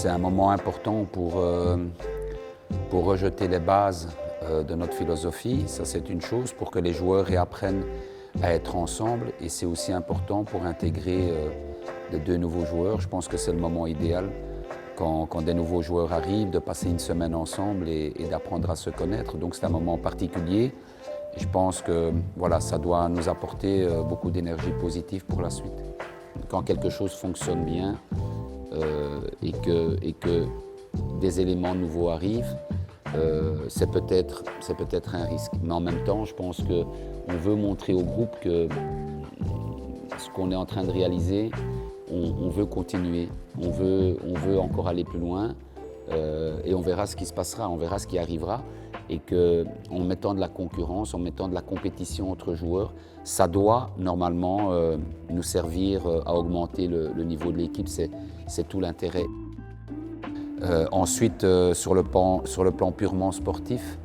c'est un moment important pour rejeter les bases de notre philosophie. Ça, c'est une chose, pour que les joueurs réapprennent à être ensemble. Et c'est aussi important pour intégrer les deux nouveaux joueurs. Je pense que c'est le moment idéal, quand des nouveaux joueurs arrivent, de passer une semaine ensemble et d'apprendre à se connaître. Donc c'est un moment particulier. Et je pense que voilà, ça doit nous apporter beaucoup d'énergie positive pour la suite. Quand quelque chose fonctionne bien et que des éléments nouveaux arrivent, c'est peut-être un risque. Mais en même temps, je pense qu'on veut montrer au groupe que ce qu'on est en train de réaliser, on veut continuer, on veut encore aller plus loin et on verra ce qui se passera, on verra ce qui arrivera. Et qu'en mettant de la concurrence, en mettant de la compétition entre joueurs, ça doit normalement nous servir à augmenter le niveau de l'équipe, c'est tout l'intérêt. Ensuite, sur le plan purement sportif,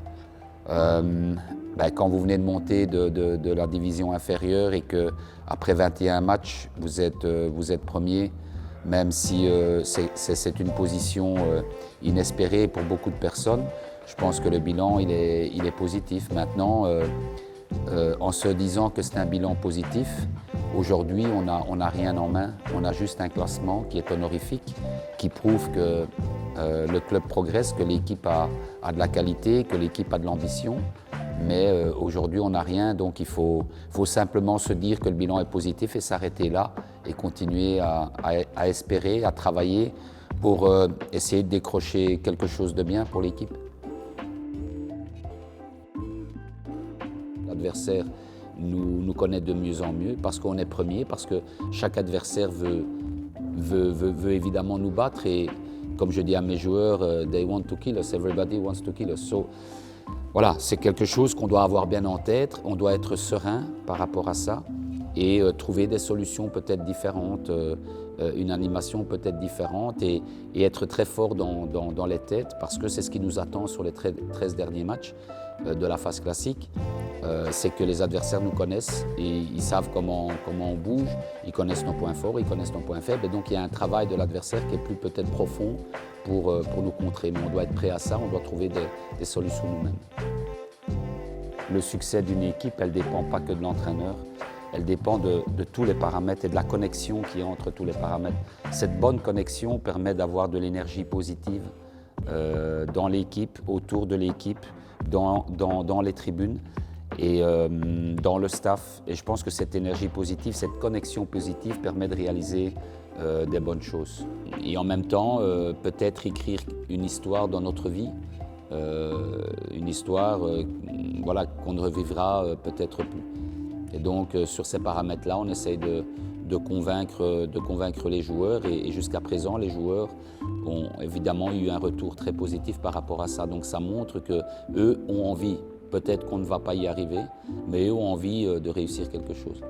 quand vous venez de monter de la division inférieure et qu'après 21 matchs, vous êtes premier, même si c'est une position inespérée pour beaucoup de personnes, je pense que le bilan il est positif. Maintenant, en se disant que c'est un bilan positif, aujourd'hui on n'a rien en main, on a juste un classement qui est honorifique, qui prouve que le club progresse, que l'équipe a de la qualité, que l'équipe a de l'ambition. Mais aujourd'hui on n'a rien, donc il faut simplement se dire que le bilan est positif et s'arrêter là et continuer à espérer, à travailler pour essayer de décrocher quelque chose de bien pour l'équipe. L'adversaire nous connaît de mieux en mieux parce qu'on est premier, parce que chaque adversaire veut évidemment nous battre et comme je dis à mes joueurs, they want to kill us, everybody wants to kill us. So, voilà, c'est quelque chose qu'on doit avoir bien en tête, on doit être serein par rapport à ça et trouver des solutions peut-être différentes, une animation peut-être différente et être très fort dans les têtes parce que c'est ce qui nous attend sur les 13 derniers matchs de la phase classique. C'est que les adversaires nous connaissent et ils savent comment on bouge, ils connaissent nos points forts, ils connaissent nos points faibles et donc il y a un travail de l'adversaire qui est plus peut-être profond pour nous contrer. Mais on doit être prêt à ça, on doit trouver des solutions nous-mêmes. Le succès d'une équipe, elle ne dépend pas que de l'entraîneur, elle dépend de tous les paramètres et de la connexion qui est entre tous les paramètres. Cette bonne connexion permet d'avoir de l'énergie positive dans l'équipe, autour de l'équipe, dans les tribunes et dans le staff. Et je pense que cette énergie positive, cette connexion positive permet de réaliser des bonnes choses. Et en même temps, peut-être écrire une histoire dans notre vie, une histoire voilà, qu'on ne revivra peut-être plus. Et donc sur ces paramètres-là, on essaye de convaincre les joueurs et jusqu'à présent, les joueurs ont évidemment eu un retour très positif par rapport à ça. Donc ça montre qu'eux ont envie, peut-être qu'on ne va pas y arriver, mais eux ont envie de réussir quelque chose.